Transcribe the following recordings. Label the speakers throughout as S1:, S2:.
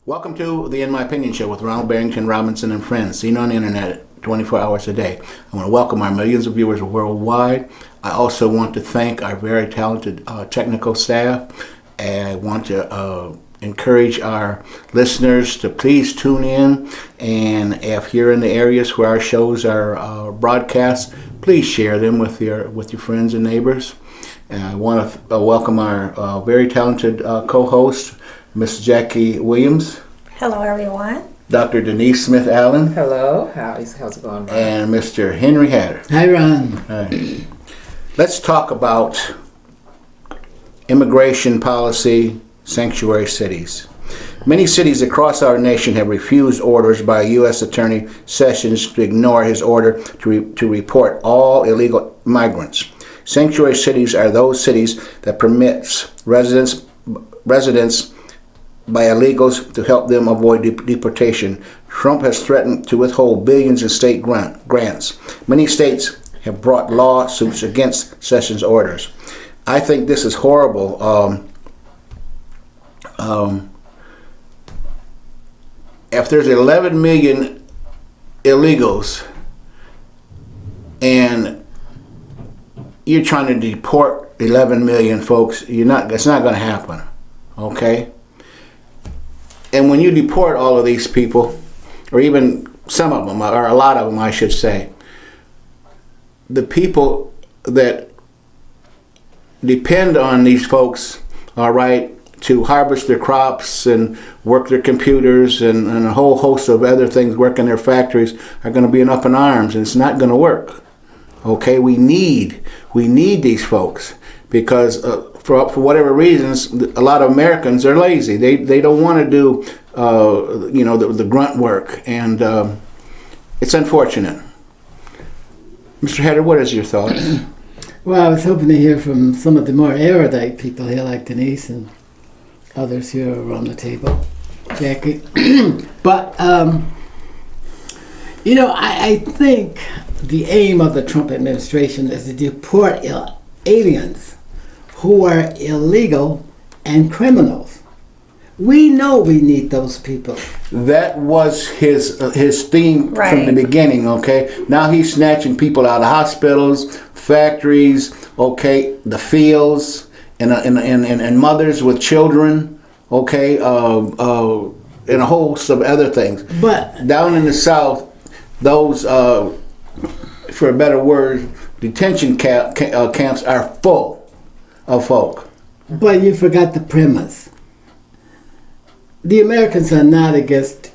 S1: Welcome to the In My Opinion Show with Ronald Barrington Robinson and friends, seen on the internet 24 hours a day. I want to welcome our millions of viewers worldwide. I also want to thank our very talented technical staff. And I want to encourage our listeners to please tune in. And if you're in the areas where our shows are broadcast, please share them with your friends and neighbors. And I want to welcome our very talented co-host, Miss Jackie Williams.
S2: Hello, everyone.
S1: Dr. Denise Smith Allen.
S3: Hello. How's it going, Ron?
S1: And Mr. Henry Hatter.
S4: Hi, Ron.
S1: Right. Let's talk about immigration policy, sanctuary cities. Many cities across our nation have refused orders by U.S. Attorney Sessions to ignore his order to report all illegal migrants. Sanctuary cities are those cities that permits residents by illegals to help them avoid deportation. Trump has threatened to withhold billions in state grants. Many states have brought lawsuits against Sessions' orders. I think this is horrible. If there's 11 million illegals and you're trying to deport 11 million folks, it's not going to happen. Okay? And when you deport all of these people, or even some of them, or a lot of them, I should say, the people that depend on these folks, all right, to harvest their crops and work their computers and a whole host of other things, work in their factories, are going to be up in arms, and it's not going to work. Okay, we need these folks because for whatever reasons, a lot of Americans are lazy. They don't want to do the grunt work, and it's unfortunate. Mr. Hatter, what is your thought?
S4: Well, I was hoping to hear from some of the more erudite people here, like Denise and others here around the table, Jackie. But I think the aim of the Trump administration is to deport aliens who are illegal and criminals. We know we need those people.
S1: That was his theme from the beginning, okay? Now he's snatching people out of hospitals, factories, okay, the fields, and mothers with children, okay, and a whole host of other things.
S4: But
S1: down in the South, those, for a better word, detention camps are full of folk.
S4: But you forgot the premise. The Americans are not against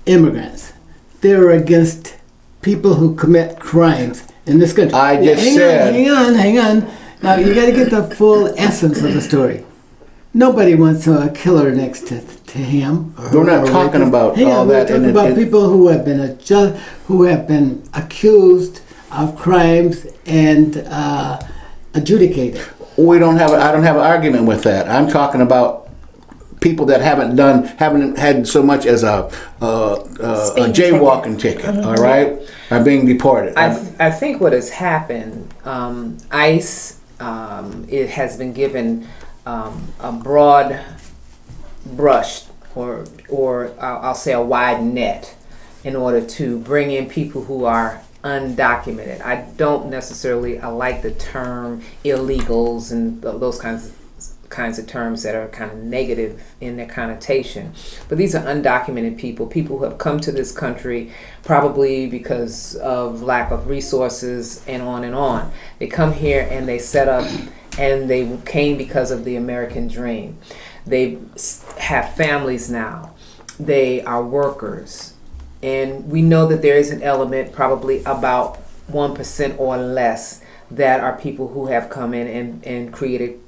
S4: immigrants. They're against people who commit crimes in this country.
S1: I just said...
S4: Hang on. Now, you got to get the full essence of the story. Nobody wants a killer next to him.
S1: We're not talking about all that.
S4: We're talking about people who have been accused of crimes and adjudicated.
S1: I don't have an argument with that. I'm talking about people that haven't had so much as a jaywalking ticket. All right, are being deported.
S3: I think what has happened, ICE, it has been given a broad brush, or I'll say a wide net, in order to bring in people who are undocumented. I don't necessarily like the term illegals and those kinds of terms that are kind of negative in their connotation. But these are undocumented people who have come to this country probably because of lack of resources and on and on. They come here and they set up, and they came because of the American dream. They have families now. They are workers. And we know that there is an element, probably about 1% or less, that are people who have come in and created,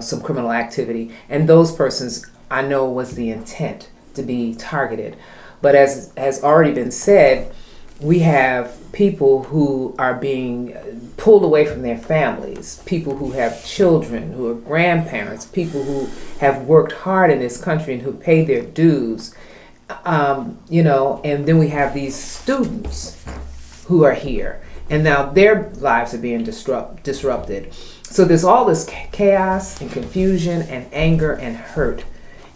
S3: some criminal activity. And those persons, I know, was the intent to be targeted. But as has already been said, we have people who are being pulled away from their families, people who have children, who are grandparents, people who have worked hard in this country and who pay their dues. And then we have these students who are here, and now their lives are being disrupted. So there's all this chaos and confusion and anger and hurt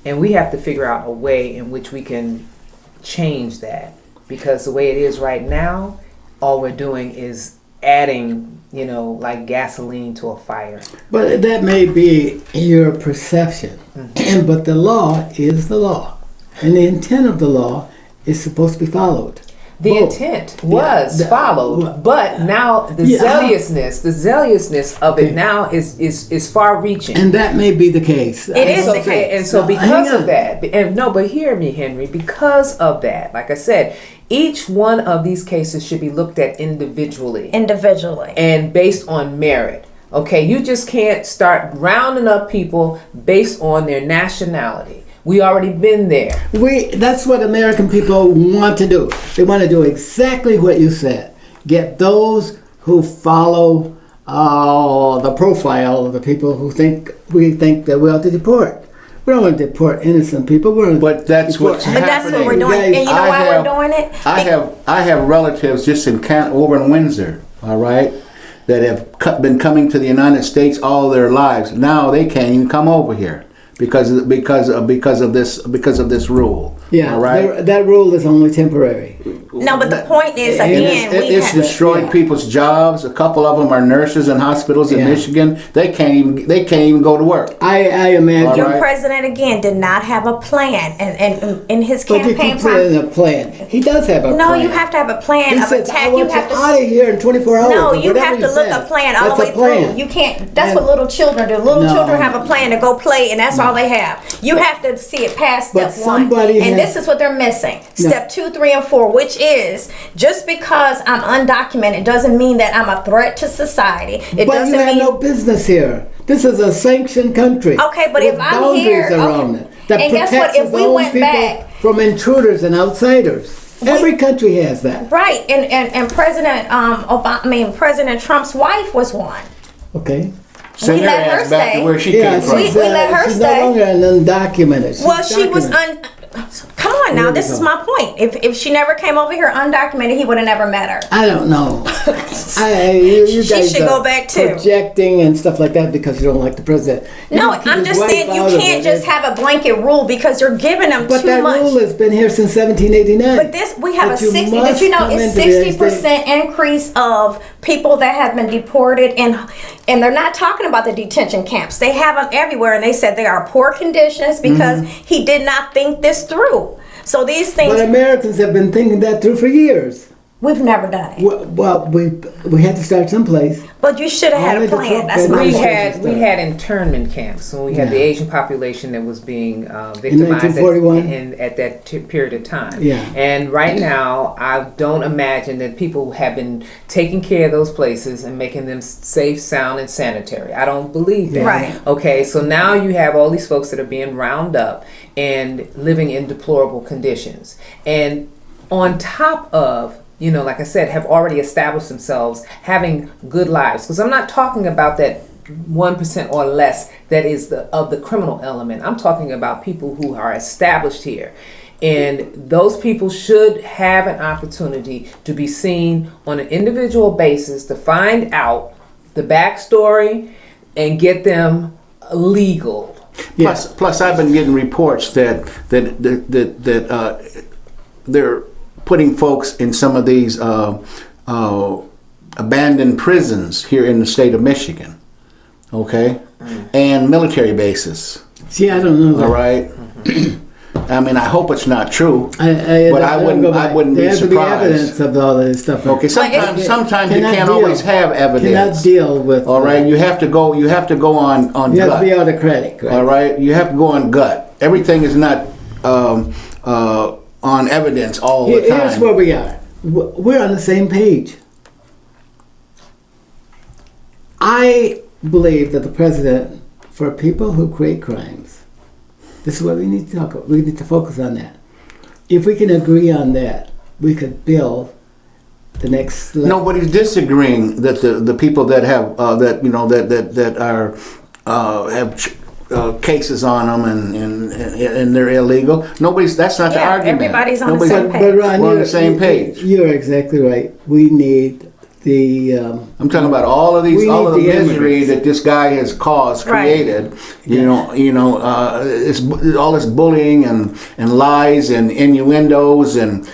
S3: And we have to figure out a way in which we can change that, because the way it is right now, all we're doing is adding, like gasoline to a fire.
S4: But that may be your perception. But the law is the law. And the intent of the law is supposed to be followed.
S3: The
S4: Both.
S3: intent was followed, but now the zealousness of it now is far reaching.
S4: And that may be the case.
S2: It is the case.
S3: And so
S4: No,
S3: because
S4: hang
S3: of
S4: on.
S3: that, but hear me, Henry, because of that, like I said, each one of these cases should be looked at individually and based on merit. Okay, you just can't start rounding up people based on their nationality. We already been there.
S4: That's what American people want to do. They want to do exactly what you said. Get those who follow the profile of the people who we think that we ought to deport. We don't want to deport innocent people.
S1: But that's what's
S2: But that's what
S1: happening.
S2: we're doing. And you know
S1: I
S2: why
S1: have-
S2: we're doing it?
S1: I have relatives just over in Windsor, all right, that have been coming to the United States all their lives. Now they can't even come over here because of this rule.
S4: Yeah,
S1: all right.
S4: that rule is only temporary.
S2: No, but the point is,
S1: And
S2: again,
S1: it's destroyed
S4: yeah.
S1: people's jobs. A couple of them are nurses in hospitals in
S4: Yeah.
S1: Michigan. They can't even go to work.
S4: I imagine.
S2: your
S1: Right.
S2: president, again, did not have a plan. And in his
S4: But you
S2: campaign
S4: keep saying a plan. He does have a
S2: no,
S4: plan.
S2: you have to have a plan
S4: He
S2: of
S4: says,
S2: attack.
S4: I want
S2: You have to
S4: out of here in 24 hours.
S2: No,
S4: or
S2: you
S4: whatever
S2: have
S4: he
S2: to look
S4: says.
S2: a plan all
S4: That's
S2: the way
S4: a plan.
S2: through. You can't. That's
S4: And-
S2: what little children do. Little
S4: No.
S2: children have a plan to go play, and that's all they have. You have to see it past
S4: But
S2: step one,
S4: somebody
S2: and
S4: has-
S2: this is what they're missing.
S4: No.
S2: Step 2, 3, and 4, which is just because I'm undocumented doesn't mean that I'm a threat to society. It
S4: But
S2: doesn't
S4: you have
S2: mean.
S4: no business here. This is a sanctioned country.
S2: Okay, but
S4: with
S2: if I'm
S4: boundaries
S2: here,
S4: around
S2: okay.
S4: it, that
S2: And guess
S4: protects
S2: what? If
S4: its
S2: we
S4: own
S2: went
S4: people
S2: back-
S4: from intruders and outsiders. Every country has that.
S2: Right, and President President Trump's wife was one.
S4: Okay.
S1: Send
S2: We
S1: her
S2: let her
S1: ass back
S2: stay.
S1: to where she
S4: Yeah,
S1: came from.
S2: We let her
S4: she's
S2: stay.
S4: no longer an undocumented.
S2: Well,
S4: She's
S2: she was
S4: documented.
S2: Come on now,
S4: There
S2: this
S4: we
S2: is
S4: go.
S2: my point. If she never came over here undocumented, he would have never met her.
S4: I don't know. You
S2: She
S4: guys
S2: should
S4: are
S2: go back too.
S4: projecting and stuff like that because you don't like the president. You
S2: No,
S4: need to keep
S2: I'm
S4: his
S2: just
S4: wife
S2: saying you
S4: out of
S2: can't
S4: it.
S2: just have a blanket rule because you're giving them
S4: But
S2: too
S4: that
S2: much.
S4: rule has been here since 1789.
S2: But this we have
S4: But
S2: a
S4: you
S2: 60.
S4: must
S2: Did you know
S4: come
S2: it's
S4: into the United
S2: 60% increase of people that have been deported, and they're not talking about the detention camps. They have them everywhere, and they said they are poor conditions because he did not think this through. So these things
S4: But Americans have been thinking that through for years.
S2: we've never done it.
S4: Well, we had to start someplace.
S2: But you should have had
S4: Only
S2: a
S4: the
S2: plan.
S4: Trump
S2: That's my
S3: We
S4: administration
S2: point.
S3: had internment camps when we had the
S4: Yeah.
S3: Asian population that was being victimized
S4: 1941?
S3: at that period of time.
S4: Yeah.
S3: And right now, I don't imagine that people have been taking care of those places and making them safe, sound, and sanitary. I don't believe that.
S2: Right.
S3: Okay, so now you have all these folks that are being round up and living in deplorable conditions. And on top of, like I said, have already established themselves having good lives. Because I'm not talking about that 1% or less that is of the criminal element. I'm talking about people who are established here. And those people should have an opportunity to be seen on an individual basis to find out the backstory and get them legal.
S1: Plus, I've been getting reports that they're putting folks in some of these abandoned prisons here in the state of Michigan, okay, and military bases.
S4: See, I don't know that.
S1: All right. I mean, I hope it's not true.
S4: But
S1: I wouldn't be
S4: there has to be
S1: surprised.
S4: evidence of all this stuff.
S1: Okay, sometimes you
S4: Cannot
S1: can't
S4: deal-
S1: always have evidence.
S4: Cannot deal with.
S1: All right, you have to go on
S4: You have to be
S1: gut.
S4: autocratic. Right?
S1: All right, you have to go on gut. Everything is not on evidence all the
S4: Here's
S1: time.
S4: where we are. We're on the same page. I believe that the president, for people who create crimes, this is what we need to talk about. We need to focus on that. If we can agree on that, we could build the next level.
S1: Nobody's disagreeing that the people that have that are have cases on them and they're illegal. That's not the argument.
S2: Everybody's on the
S1: Nobody's-
S2: same
S4: But
S2: page.
S4: Ron,
S1: We're on the same page.
S4: You're exactly right. We need
S1: I'm talking about all of these,
S4: We
S1: all of the
S4: need the
S1: misery
S4: immigrants.
S1: that this guy has caused,
S2: Right.
S1: created. It's all this bullying and lies and innuendos and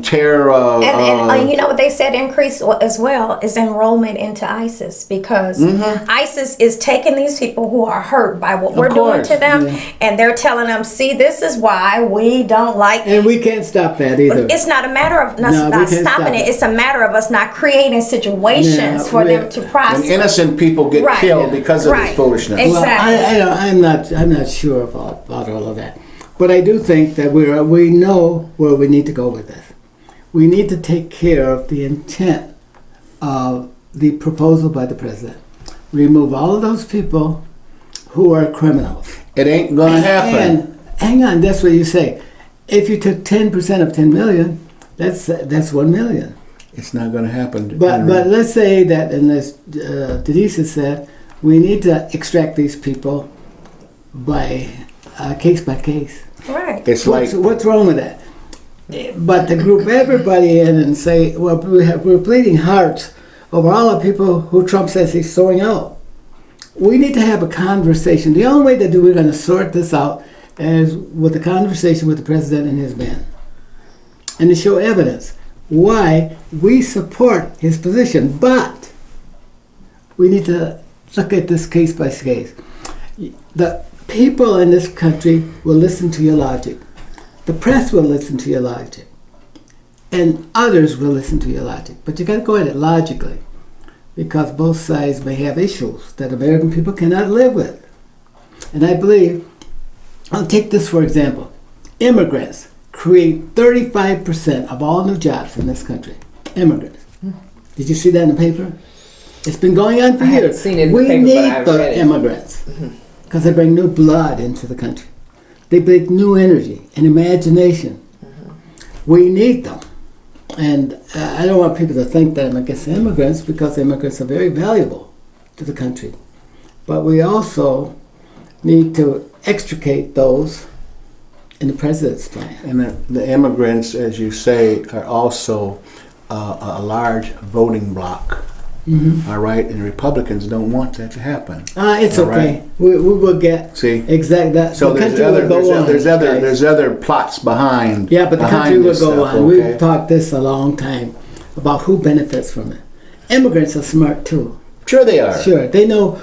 S1: terror.
S2: And you know what they said increase as well is enrollment into ISIS, because ISIS is taking these people who are hurt by what we're doing
S1: course,
S2: to them, and they're telling them, see, this is why we don't like.
S4: And we can't stop that either.
S2: It's not a matter of
S4: No,
S2: not
S4: we can't
S2: stopping
S4: stop
S2: it.
S4: it.
S2: It's a matter of us not creating situations
S4: No,
S2: for them to
S1: and
S2: prosper.
S1: innocent people get
S2: Right.
S1: killed because of
S2: Right.
S1: this foolishness.
S2: Exactly.
S4: Well, I'm not sure about all of that, but I do think that we know where we need to go with this. We need to take care of the intent of the proposal by the president. Remove all of those people who are criminals.
S1: It ain't gonna happen.
S4: And hang on, that's what you say. If you took 10% of 10 million, that's 1 million.
S1: It's not gonna happen.
S4: But let's say that, and as Denise has said, we need to extract these people by case.
S2: Right.
S1: It's like
S4: What's wrong with that? But to group everybody in and say, well, we're bleeding hearts over all the people who Trump says he's throwing out. We need to have a conversation. The only way that we're going to sort this out is with a conversation with the president and his men, and to show evidence why we support his position. But we need to look at this case by case. The people in this country will listen to your logic. The press will listen to your logic. And others will listen to your logic. But you got to go at it logically, because both sides may have issues that American people cannot live with. And I believe, I'll take this for example. Immigrants create 35% of all new jobs in this country. Immigrants. Did you see that in the paper? It's been going on for
S3: I haven't
S4: years.
S3: seen it in the
S4: We
S3: paper, but
S4: need
S3: I've
S4: the
S3: read it.
S4: immigrants because they bring new blood into the country. They bring new energy and imagination. We need them. And I don't want people to think that I'm against immigrants, because immigrants are very valuable to the country. But we also need to extricate those in the president's plan.
S1: And the immigrants, as you say, are also a large voting bloc. All right, and Republicans don't want that to happen.
S4: It's
S1: All
S4: okay.
S1: right.
S4: We will get
S1: See?
S4: exactly that.
S1: So
S4: the
S1: there's
S4: country
S1: other,
S4: will go on. guys.
S1: there's other plots behind.
S4: Yeah, but the
S1: behind
S4: country will
S1: this
S4: go
S1: stuff,
S4: on.
S1: okay?
S4: We've talked this a long time about who benefits from it. Immigrants are smart too.
S1: Sure they are.
S4: Sure, they know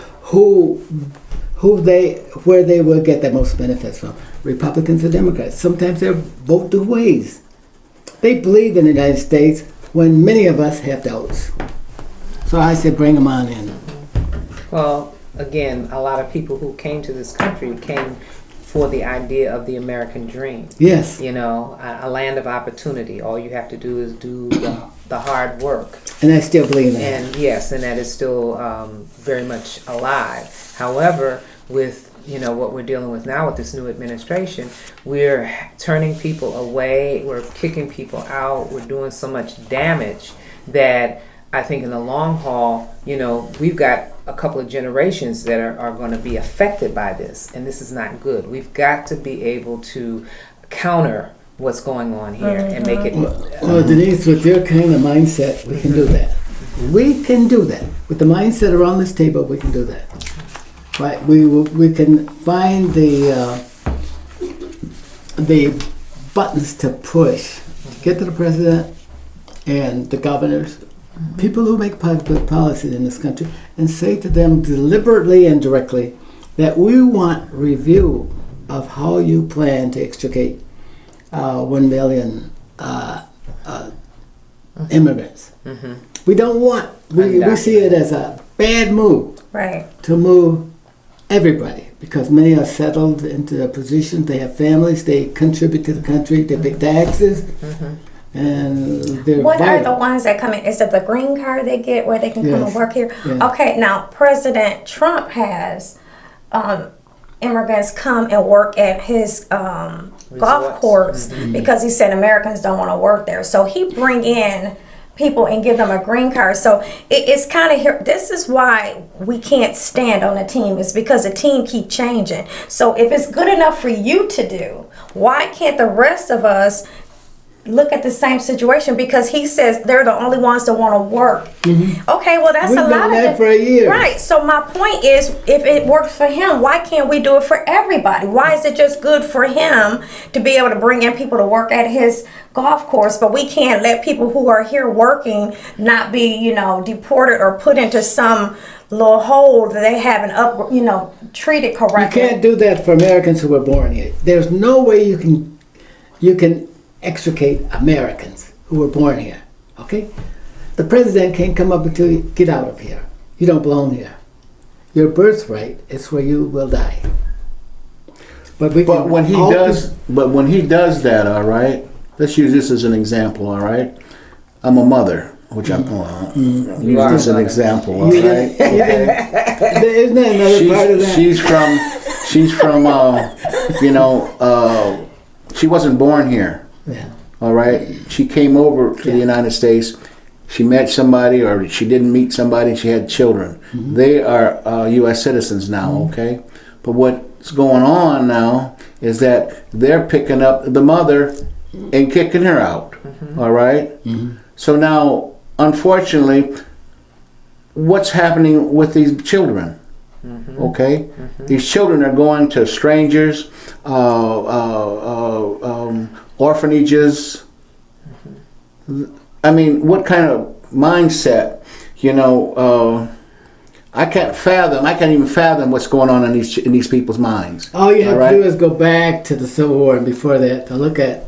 S4: where they will get the most benefits from. Republicans and Democrats. Sometimes they're both two ways. They believe in the United States when many of us have doubts. So I say bring them on in.
S3: Well, again, a lot of people who came to this country came for the idea of the American dream.
S4: Yes,
S3: You know, a land of opportunity. All you have to do is do the hard work.
S4: and I still believe in that.
S3: And yes, and that is still very much alive. However, with what we're dealing with now with this new administration, we're turning people away, we're kicking people out, we're doing so much damage that I think in the long haul, we've got a couple of generations that are going to be affected by this, and this is not good. We've got to be able to counter what's going on here and make it.
S4: Well, Denise, with your kind of mindset, we can do that. We can do that. With the mindset around this table, we can do that. Right? We can find the buttons to push to get to the president and the governors, people who make public policy in this country, and say to them deliberately and directly that we want review of how you plan to extricate 1 million immigrants. We don't want, we see it as a bad move
S2: Right.
S4: to move everybody, because many are settled into their positions, they have families, they contribute to the country, they pay taxes, and they're
S2: What are the
S4: vital.
S2: ones that come in? Is it the green card they get where they can come
S4: Yes.
S2: and work here?
S4: Yeah.
S2: Okay, now President Trump has immigrants come and work at his golf
S3: Resorts.
S2: course because he said Americans don't want to work there. So he bring in people and give them a green card. So it's kind of here. This is why we can't stand on a team. It's because the team keep changing. So if it's good enough for you to do, why can't the rest of us look at the same situation because he says they're the only ones that want to work. Okay, well that's
S4: We've
S2: a lot
S4: done
S2: of
S4: that for a year.
S2: Right. So my point is, if it works for him, why can't we do it for everybody? Why is it just good for him to be able to bring in people to work at his golf course, but we can't let people who are here working not be, deported or put into some little hole that they haven't treated correctly?
S4: You can't do that for Americans who were born here. There's no way you can extricate Americans who were born here. Okay? The president can't come up until you get out of here. You don't belong here. Your birthright is where you will die. But
S1: when he does that, all right. Let's use this as an example, all right. I'm a mother, which I'm use
S3: are
S1: this as
S3: a
S1: an
S3: mother.
S1: example, all right.
S4: Isn't that another part of that?
S1: She's from she wasn't born here.
S4: Yeah.
S1: All right. She came over to the United States. She met somebody, or she didn't meet somebody. She had children. They are U.S. citizens now. Okay. But what's going on now is that they're picking up the mother and kicking her out. All right. So now, unfortunately, what's happening with these children? Okay, these children are going to strangers, orphanages. I mean, what kind of mindset? I can't even fathom what's going on in these people's minds.
S4: All you have
S1: All right?
S4: to do is go back to the Civil War and before that to look at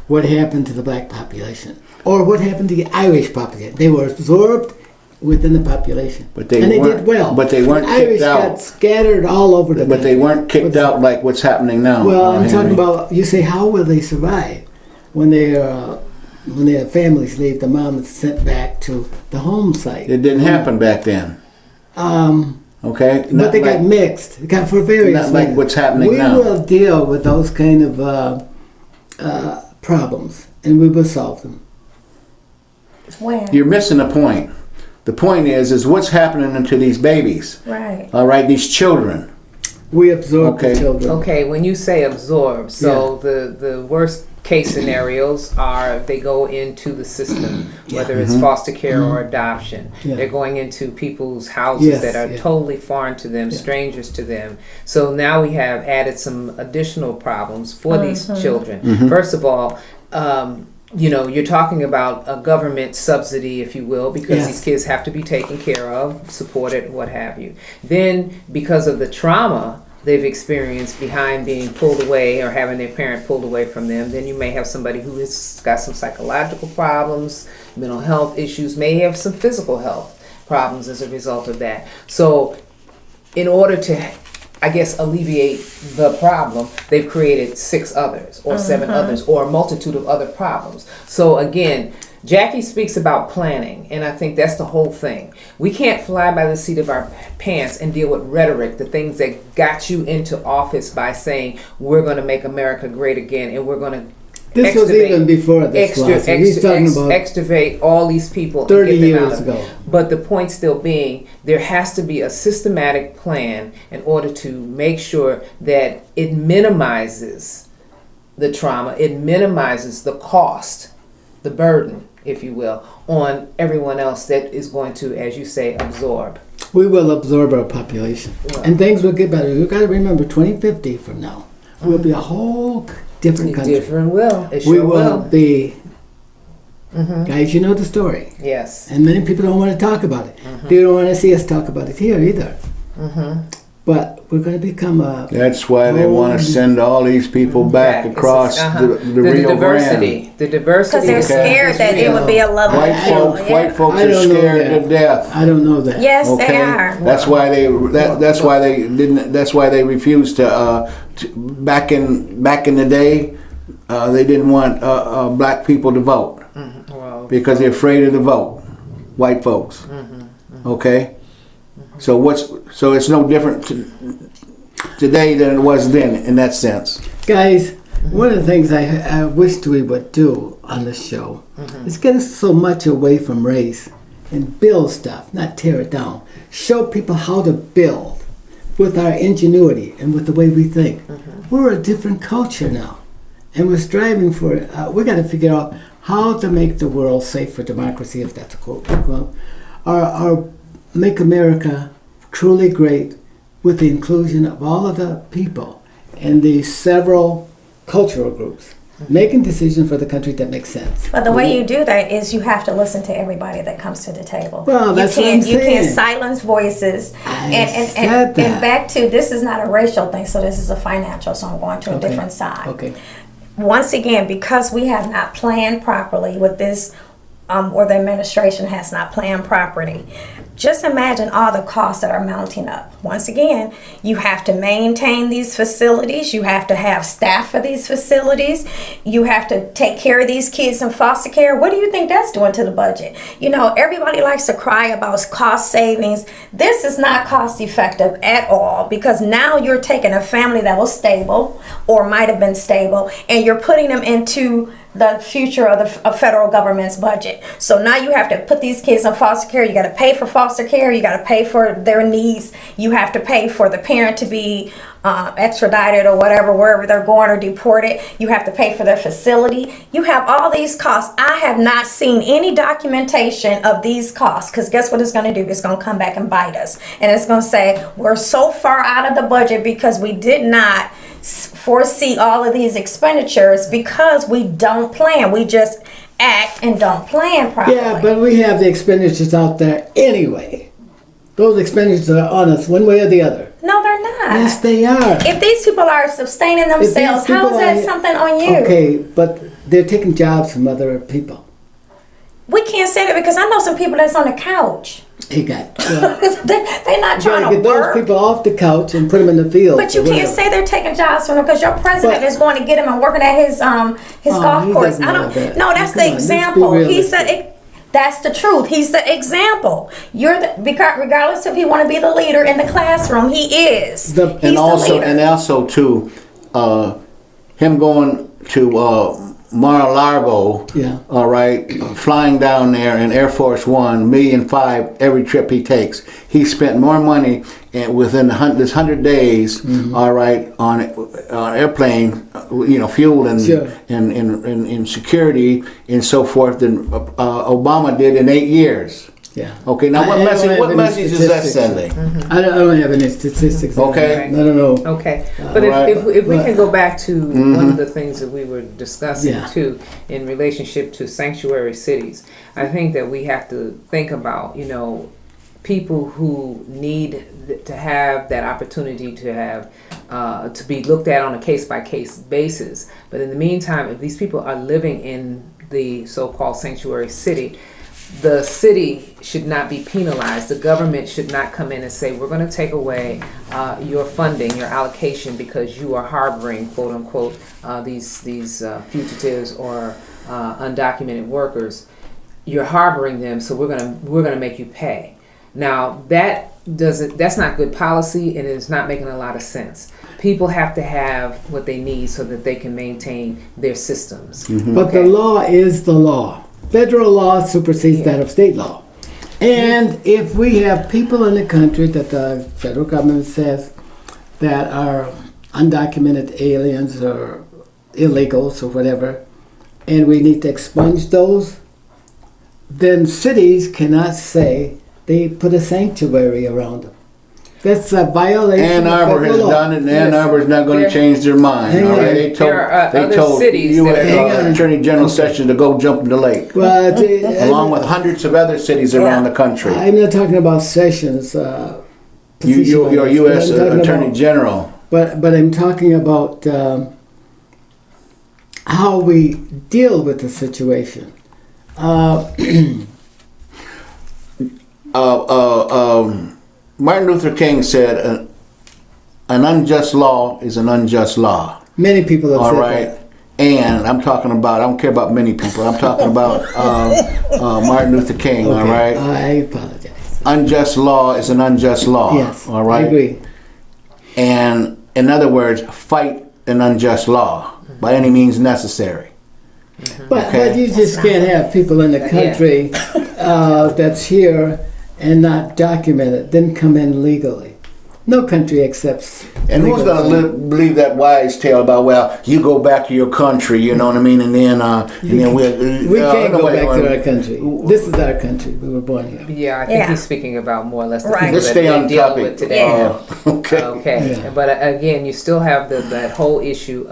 S4: what happened to the black population or what happened to the Irish population. They were absorbed within the population,
S1: But they
S4: and they
S1: weren't-
S4: did well.
S1: but they weren't
S4: the Irish
S1: kicked out.
S4: got scattered all over the
S1: But
S4: country.
S1: they weren't kicked out like what's happening now.
S4: Well, I'm talking
S1: Henry.
S4: about. You say, how will they survive when their families leave? The mom is sent back to the home site.
S1: It didn't happen back then. Okay,
S4: But they got mixed. They got for various
S1: not like
S4: reasons.
S1: what's happening
S4: we
S1: now.
S4: We will deal with those kind of problems, and we will solve them.
S2: When?
S1: You're missing the point. The point is what's happening to these babies.
S2: Right.
S1: All right, these children.
S4: We absorb
S1: Okay.
S4: the children.
S3: Okay, when you say absorb, so the worst case scenarios are they go into the system, whether it's foster care or adoption.
S4: Yeah.
S3: They're going into people's houses
S4: Yes,
S3: that are
S4: yeah.
S3: totally foreign to them, strangers to them. So now we have added some additional problems for these children. First of all, you're talking about a government subsidy, if you will, because
S4: Yes.
S3: these kids have to be taken care of, supported, what have you. Then, because of the trauma they've experienced behind being pulled away or having their parent pulled away from them, then you may have somebody who has got some psychological problems, mental health issues, may have some physical health problems as a result of that. So, in order to alleviate the problem, they've created 6 others or 7 others or a multitude of other problems. So again, Jackie speaks about planning, and I think that's the whole thing. We can't fly by the seat of our pants and deal with rhetoric, the things that got you into office by saying, we're going to make America great again, and we're going to
S4: This was even before this lawsuit. He's talking about
S3: extravate all these people
S4: 30
S3: and get them
S4: years
S3: out of
S4: ago.
S3: But the point still being, there has to be a systematic plan in order to make sure that it minimizes the trauma, it minimizes the cost, the burden, if you will, on everyone else that is going to, as you say, absorb.
S4: We will absorb our population, and things will get better. You've got to remember, 2050 from now, we'll be a whole different country.
S3: Different will. It
S4: We
S3: sure
S4: will
S3: will.
S4: be, guys, you know the story.
S3: Yes.
S4: And many people don't want to talk about it. They don't want to see us talk about it here either. But we're going to become a...
S1: That's why they want to send all these people back
S3: It's-
S1: across the Rio
S3: diversity.
S1: Grande.
S3: The diversity.
S2: Because they're
S1: Okay.
S2: scared that it would be a level
S1: White
S2: field.
S1: folks,
S2: Yeah.
S1: white folks
S4: I
S1: are
S4: don't know
S1: scared
S4: that.
S1: to death.
S4: I don't know that.
S2: Yes,
S1: Okay,
S2: they are.
S1: that's why they didn't. That's why they refused to back in the day. They didn't want black people to vote
S3: Well,
S1: because they're afraid of the vote. White folks. Okay, so it's no different today than it was then in that sense.
S4: Guys, one of the things I wished we would do on this show is get us so much away from race and build stuff, not tear it down. Show people how to build with our ingenuity and with the way we think. We're a different culture now. and we're striving for it. We got to figure out how to make the world safe for democracy, if that's a quote, or make America truly great with the inclusion of all of the people and the several cultural groups, making decisions for the country that make sense.
S2: But the way you do that is you have to listen to everybody that comes to the table.
S4: Well, that's what I'm
S2: You can't
S4: saying.
S2: silence voices.
S4: Said
S2: And
S4: that.
S2: back to, this is not a racial thing, so this is a financial, so I'm going to a
S4: Okay.
S2: different side.
S4: Okay.
S2: Once again, because we have not planned properly with this, or the administration has not planned properly, just imagine all the costs that are mounting up. Once again, you have to maintain these facilities, you have to have staff for these facilities, you have to take care of these kids in foster care. What do you think that's doing to the budget? You know, everybody likes to cry about cost savings. This is not cost effective at all, because now you're taking a family that was stable or might have been stable, and you're putting them into the future of the federal government's budget. So now you have to put these kids in foster care. You got to pay for foster care. You got to pay for their needs. You have to pay for the parent to be extradited or whatever, wherever they're going, or deported. You have to pay for their facility. You have all these costs. I have not seen any documentation of these costs, because guess what it's going to do? It's going to come back and bite us. And it's going to say, we're so far out of the budget because we did not foresee all of these expenditures, because we don't plan. We just act and don't plan properly.
S4: Yeah, but we have the expenditures out there anyway. Those expenditures are on us one way or the other.
S2: No, they're not.
S4: Yes, they are.
S2: If these people are sustaining themselves, how is that something on you?
S4: Okay, but they're taking jobs from other people.
S2: We can't say that, because I know some people that's on the couch.
S4: They got.
S2: They're not
S4: Trying
S2: trying
S4: to
S2: to
S4: get those
S2: work.
S4: people off the couch and put them in the field.
S2: But you
S4: or
S2: can't
S4: whatever.
S2: say they're taking jobs from them, because your president
S4: But-
S2: is going to get him and working at his
S4: Oh,
S2: golf
S4: he
S2: course.
S4: doesn't
S2: I
S4: know
S2: don't.
S4: that.
S2: No, that's
S4: Come
S2: the
S4: on, let's be
S2: example. He
S4: realistic.
S2: said that's the truth. He's the example. You're the, regardless if you want to be the leader in the classroom, he is. He's
S1: And
S2: the leader.
S1: also too, him going to Mar-a-Lago,
S4: Yeah.
S1: all right, flying down there in Air Force One, $1.5 million every trip he takes. He spent more money within this 100 days, all right, on airplane, fuel and
S4: Sure.
S1: and security and so forth than Obama did in 8 years.
S4: Yeah.
S1: Okay, now
S4: I
S1: what
S4: don't
S1: message?
S4: have
S1: What
S4: any
S1: message is that
S4: statistics.
S1: sending?
S4: I don't have any statistics. on
S1: Okay.
S4: that. I don't know.
S3: Okay, but
S1: Right.
S3: if we
S4: But-
S3: can go back to one of the things that we were discussing
S4: Yeah.
S3: too, in relationship to sanctuary cities, I think that we have to think about, people who need to have that opportunity to have to be looked at on a case by case basis. But in the meantime, if these people are living in the so-called sanctuary city, the city should not be penalized. The government should not come in and say, we're going to take away your funding, your allocation, because you are harboring, quote unquote, these fugitives or undocumented workers. You're harboring them, so we're gonna make you pay. Now that's not good policy, and it's not making a lot of sense. People have to have what they need so that they can maintain their systems.
S4: But the law is the law. Federal law supersedes that of state law. And if we have people in the country that the federal government says that are undocumented aliens or illegals or whatever, and we need to expunge those, then cities cannot say they put a sanctuary around them. That's a violation
S1: Ann
S4: of
S1: Arbor
S4: federal
S1: has
S4: law.
S1: done it, and Ann
S3: Yes.
S1: Arbor is not going to
S3: There-
S1: change their mind.
S4: Hang
S1: All right,
S4: on.
S1: they told
S3: There are
S1: they
S3: other
S1: told
S3: cities
S1: U.S.
S3: that
S4: are-
S1: Attorney General Sessions to go jump in the lake,
S4: Well,
S1: along with hundreds of other cities around the country.
S4: I'm not talking about Sessions.
S1: You're
S4: position on this,
S1: U.S.
S4: but I'm talking
S1: Attorney
S4: about-
S1: General.
S4: But I'm talking about how we deal with the situation.
S1: Martin Luther King said, "An unjust law is an unjust law."
S4: Many people have
S1: All
S4: said
S1: right.
S4: that.
S1: And I'm talking about, I don't care about many people. I'm talking about Martin Luther King. All
S4: Okay,
S1: right.
S4: I apologize.
S1: Unjust law is an unjust law.
S4: Yes,
S1: All right.
S4: I agree.
S1: And in other words, fight an unjust law by any means necessary.
S4: But
S1: Okay.
S4: but you just can't have people in the country that's here and not documented, then come in legally. No country accepts.
S1: And who's
S4: legal
S1: going to believe that wise tale about, well, you go back to your country, you know what I mean, and then
S4: We can't go back to our country. This is our country. We were born here.
S3: Yeah, I think
S2: Yeah.
S3: he's speaking about more or less the
S2: Right.
S3: people
S1: Let's
S3: that
S1: stay
S3: they're
S1: on
S3: dealing
S1: topic.
S3: with today.
S2: Yeah.
S1: Okay.
S3: Okay,
S4: Yeah.
S3: but again, you still have that whole issue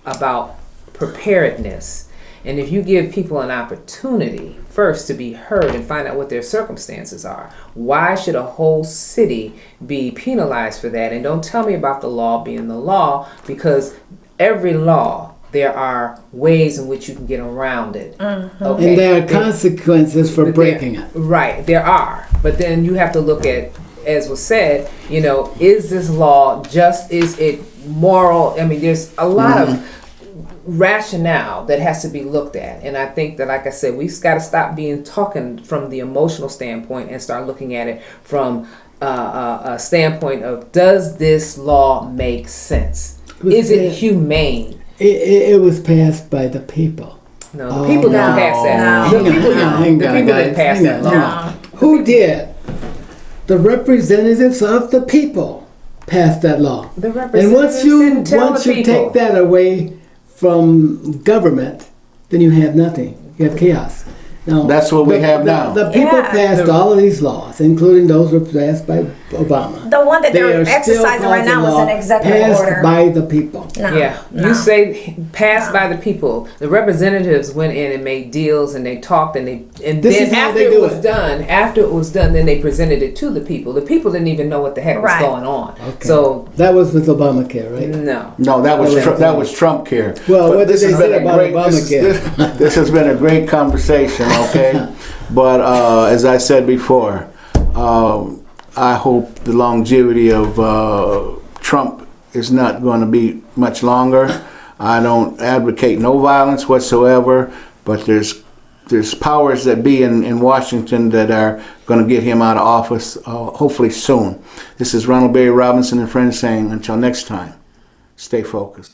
S3: about preparedness. And if you give people an opportunity first to be heard and find out what their circumstances are, why should a whole city be penalized for that? And don't tell me about the law being the law, because every law, there are ways in which you can get around it. Okay.
S4: And there are consequences for breaking it.
S3: Right, there are. But then you have to look at, as was said, is this law just, is it moral? I mean, there's a lot of rationale that has to be looked at. And I think that, like I said, we've got to stop talking from the emotional standpoint and start looking at it from a standpoint of, does this law make sense? Is it humane?
S4: It was passed by the people.
S3: No, the people didn't pass that.
S2: no.
S3: The people
S4: Hang
S3: the
S4: on,
S3: people
S4: guys.
S3: didn't pass
S4: Hang
S3: that
S4: on,
S3: law.
S4: hang on. Who did? The representatives of the people passed that law.
S3: The
S4: And
S3: representatives didn't tell
S4: once
S3: the
S4: you
S3: people.
S4: take that away from government, then you have nothing. You have chaos. Now,
S1: That's what we have now.
S4: The people
S2: Yeah.
S4: passed all of these laws, including those that were passed by Obama.
S2: The one that
S4: They
S2: they're
S4: are still
S2: exercising right now is
S4: law
S2: an executive
S4: passed
S2: order.
S4: by the people.
S2: No,
S3: Yeah,
S2: no.
S3: you say passed by the people. The representatives went in and made deals, and they talked, and
S4: This
S3: then
S4: is how
S3: after
S4: they
S3: it
S4: do
S3: was
S4: it.
S3: done, then they presented it to the people. The people didn't even know what the heck
S2: Right.
S3: was going on.
S4: Okay.
S3: So
S4: That was with Obamacare, right?
S3: no,
S1: No, that was
S4: Okay.
S1: that was Trump care.
S4: Well,
S1: But
S4: what did
S1: this
S4: they
S1: has
S4: say
S1: been a
S4: about
S1: great-
S4: Obamacare?
S1: This has been a great conversation, okay? But as I said before, I hope the longevity of Trump is not going to be much longer. I don't advocate no violence whatsoever, but there's powers that be in Washington that are going to get him out of office hopefully soon. This is Ronald Berry Robinson and friends saying, until next time, stay focused.